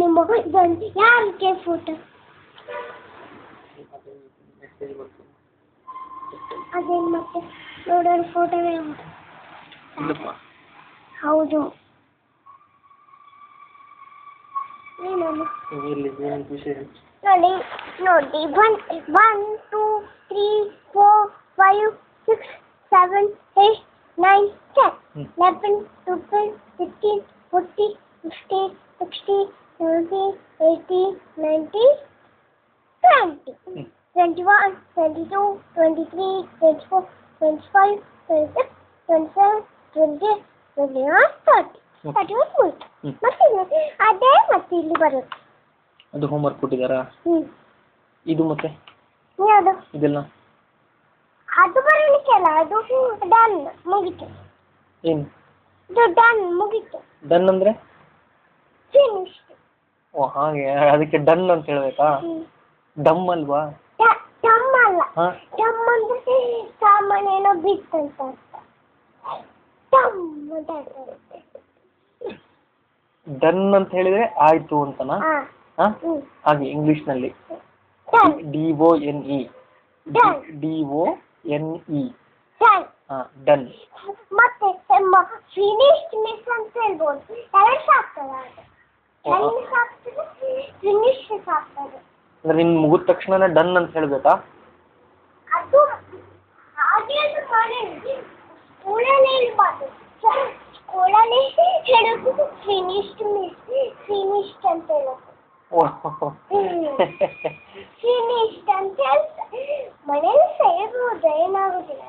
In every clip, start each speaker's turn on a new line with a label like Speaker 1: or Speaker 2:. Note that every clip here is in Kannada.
Speaker 1: ನಿಮ್ಮ ಇದೊಂದು ಯಾರಿಗೆ ಫೋಟೋ ಅದೇನು ಮತ್ತೆ ನೋಡೋರು ಫೋಟೋವೇ ಹೌದು ನೋಡಿ ನೋಡಿ 1 2 3 4 5 6 7 8 9 10 11 12 13 14 15 16 17 18 19 20 21 22 23 24 25 26 27 28 29 30 31 ಮತ್ತೆ ಅದೇ ಮತ್ತೆ ಇಲ್ಲಿ ಬರುತ್ತೆ
Speaker 2: ಅದು ಹೋಮ್ವರ್ಕ್ ಕೊಟ್ಟಿದ್ದಾರಾ ಇದು ಮತ್ತೆ
Speaker 1: ಯಾವುದು
Speaker 2: ಇದೆಲ್ಲ
Speaker 1: ಅದು ಬರಲಿಕ್ಕೆಲ್ಲ ಅದು ಡನ್ ಮುಗಿತು
Speaker 2: ಏನು
Speaker 1: ಇದು ಡನ್ ಮುಗಿತು
Speaker 2: ಡನ್ ಅಂದ್ರೆ
Speaker 1: ಫಿನಿಶ್
Speaker 2: ಓ ಹಾಗೆ ಅದಕ್ಕೆ ಡನ್ ಅಂತ ಹೇಳ್ಬೇಕಾ ಡಮ್ ಅಲ್ವಾ
Speaker 1: ಡಮ್ ಅಲ್ಲ ಡಮ್ ಅಂದ್ರೆ ಸಾಮಾನೇನೋ ಬಿತ್ತಂತ ಡಮ್
Speaker 2: ಡನ್ ಅಂತ ಹೇಳಿದ್ರೆ ಆಯ್ತು ಅಂತನಾ ಹಾಗೆ ಇಂಗ್ಲಿಷ್ ನಲ್ಲಿ DONE ಡನ್
Speaker 1: ಮತ್ತೆ ಫಿನಿಶ್ಡ್ ಮಿಸ್ ಅಂತ ಹೇಳ್ಬೋದು ಎರಡು ಆಗ್ತದೆ ಫಿನಿಶ್ ಆಗ್ತದೆ
Speaker 2: ಅಂದ್ರೆ ನಿನ್ ಮುಗಿದ ತಕ್ಷಣ ಡನ್ ಅಂತ ಹೇಳ್ಬೇಕಾ
Speaker 1: ಅದು ಹಾಗೆ ಸ್ಕೂಲಲ್ಲಿ ಹೇಳ್ಬಾರ್ದು ಸ್ಕೂಲಲ್ಲಿ ಹೇಳೋದು ಫಿನಿಶ್ಡ್ ಮಿಸ್ ಫಿನಿಶ್ಡ್ ಅಂತ ಹೇಳೋದು ಫಿನಿಶ್ಡ್ ಅಂತ ಹೇಳ್ತಾರೆ ಮನೇಲಿ ಸೇರ್ಬೋದು ಏನಾಗೋದಿಲ್ಲ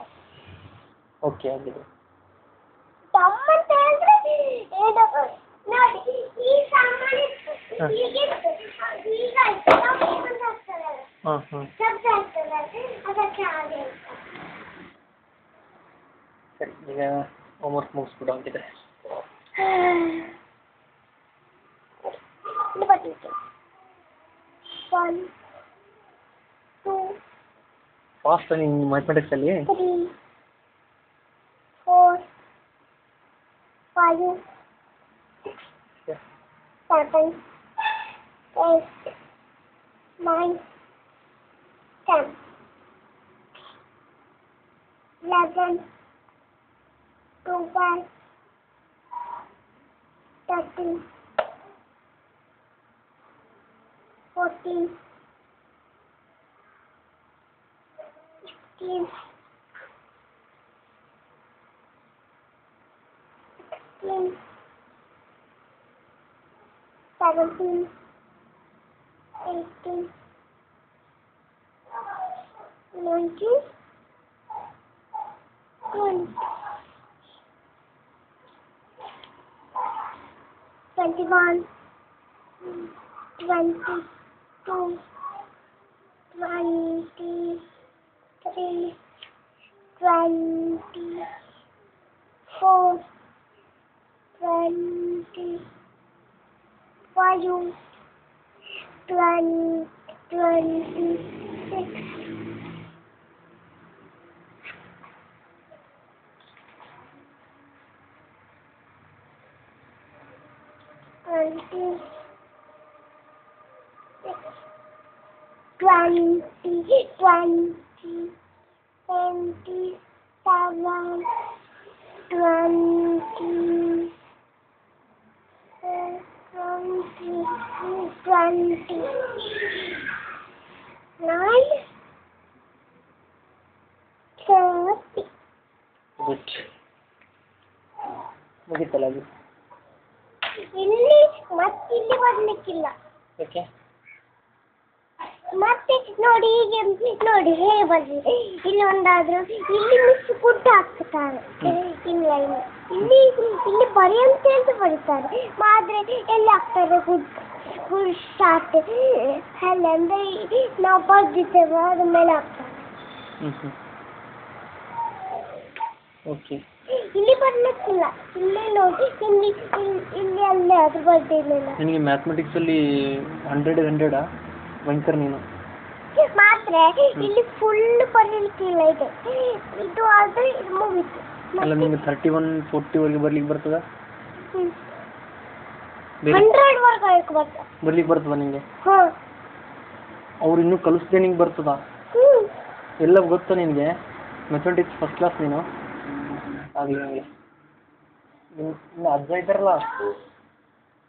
Speaker 2: ಓಕೆ ಆಗಿದೆ
Speaker 1: ಡಮ್ ಅಂತ ಹೇಳಿದ್ರೆ ಏನು ನೋಡಿ ಈ ಸಾಮಾನು ಹೀಗಿತ್ತು ಈಗ ಶಬ್ದ ಆಗ್ತದೆ ಅದಕ್ಕೆ ಹಾಗೆ
Speaker 2: ಸರಿ ಈಗ ಹೋಮ್ವರ್ಕ್ ಮುಗಿಸ್ಬಿಡು ಅಂತಿದೆ ಫಾಸ್ಟ್ ನೀನು ಮ್ಯಾಥಮೆಟಿಕ್ಸ್ ಅಲ್ಲಿ
Speaker 1: 3 4 5 6 7 8 9 10 11 12 13 14 15 16 17 18 19 20 21 22 23 24 25 26
Speaker 2: ಮುಗಿತಲ್ಲ ಅದು
Speaker 1: ಇಲ್ಲಿ ಮತ್ತಿಲ್ಲಿ ಬರ್ಲಿಕ್ಕಿಲ್ಲ
Speaker 2: ಓಕೆ
Speaker 1: ಮತ್ತೆ ನೋಡಿ ಹೀಗೆ ನೋಡಿ ಹೇಗೆ ಬರ್ಲಿ ಇಲ್ಲಿ ಒಂದಾದ್ರು ಇಲ್ಲಿ ಮಿಸ್ ಫುಡ್ ಹಾಕ್ತಾರೆ ಇಲ್ಲ ಇಲ್ಲಿ ಇಲ್ಲಿ ಬರೆಯಂತೆ ಅಂತ ಬರೀತಾರೆ ಆದ್ರೆ ಎಲ್ಲಿ ಹಾಕ್ತಾರೆ ಫುಡ್ ಸ್ಟಾರ್ಟ್ ಅಲ್ಲ ಅಂದ್ರೆ ನಾವು ಬರ್ದಿದ್ದೇವೆ ಅದ್ರ ಮೇಲೆ ಹಾಕ್ತಾರೆ
Speaker 2: ಓಕೆ
Speaker 1: ಇಲ್ಲಿ ಬರ್ಲಿಕ್ಕಿಲ್ಲ ಇಲ್ಲೇ ನೋಡಿ ಇಲ್ಲಿ ಇಲ್ಲಿ ಅಲ್ಲೇ ಅದ್ರ ಬರ್ದಿರ್ಲಿಲ್ಲ
Speaker 2: ನಿನಗೆ ಮ್ಯಾಥಮೆಟಿಕ್ಸ್ ಅಲ್ಲಿ 100 ಭಯಂಕರ ನೀನು
Speaker 1: ಮಾತ್ರ ಇಲ್ಲಿ ಫುಲ್ ಬರಲಿಕ್ಕಿಲ್ಲ ಇದು ಆದ್ರೆ ಇದು ಮುಗಿತು
Speaker 2: ಅಲ್ಲ ನಿಮಗೆ 31 40 ವರೆಗೆ ಬರ್ಲಿಕ್ಕೆ ಬರ್ತದ ಬೇರೆ
Speaker 1: 100 ಬರ್ತಾ
Speaker 2: ಬರ್ಲಿಕ್ಕೆ ಬರ್ತದ ನಿಂಗೆ?
Speaker 1: ಹಾಂ
Speaker 2: ಅವ್ರು ಇನ್ನೂ ಕಲಿಸ್ದೆ ನಿಂಗೆ ಬರ್ತದ?
Speaker 1: ಹ್ಞೂ
Speaker 2: ಎಲ್ಲ ಗೊತ್ತಾ ನಿನಗೆ? ಮ್ಯಾಥಮೆಟಿಕ್ಸ್ ಫಸ್ಟ್ ಕ್ಲಾಸ್ ನೀನು. ಆಗಲಿ ಆಗಲಿ. ನಿಮ್ಮ ಅಜ್ಜ ಇದ್ದಾರಲ್ಲ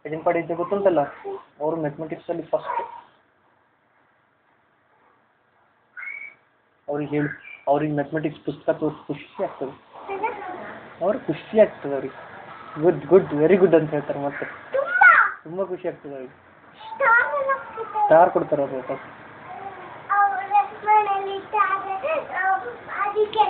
Speaker 2: ಎಡಿನ್ಪಾಡಿ ಇದ್ದ ಗೊತ್ತುಂಟಲ್ಲ, ಅವರು ಮ್ಯಾಥಮೆಟಿಕ್ಸಲ್ಲಿ ಫಸ್ಟ್. ಅವ್ರಿಗೆ ಹೇಳಿ, ಅವ್ರಿಗೆ ಮ್ಯಾಥಮೆಟಿಕ್ಸ್ ಪುಸ್ತಕ ತೋರಿಸಿ ಖುಷಿ ಆಗ್ತದೆ. ಅವ್ರಿಗೆ ಖುಷಿ ಆಗ್ತದೆ ಅವ್ರಿಗೆ. ಗುಡ್ ಗುಡ್ ವೆರಿ ಗುಡ್ ಅಂತ ಹೇಳ್ತಾರೆ. ಮತ್ತೆ ತುಂಬ ಖುಷಿ ಆಗ್ತದೆ ಅವ್ರಿಗೆ. ಸ್ಟಾರ್ ಕೊಡ್ತಾರೆ ಅವ್ರು ವಾಪಸ್.
Speaker 1: ಅದಕ್ಕೆ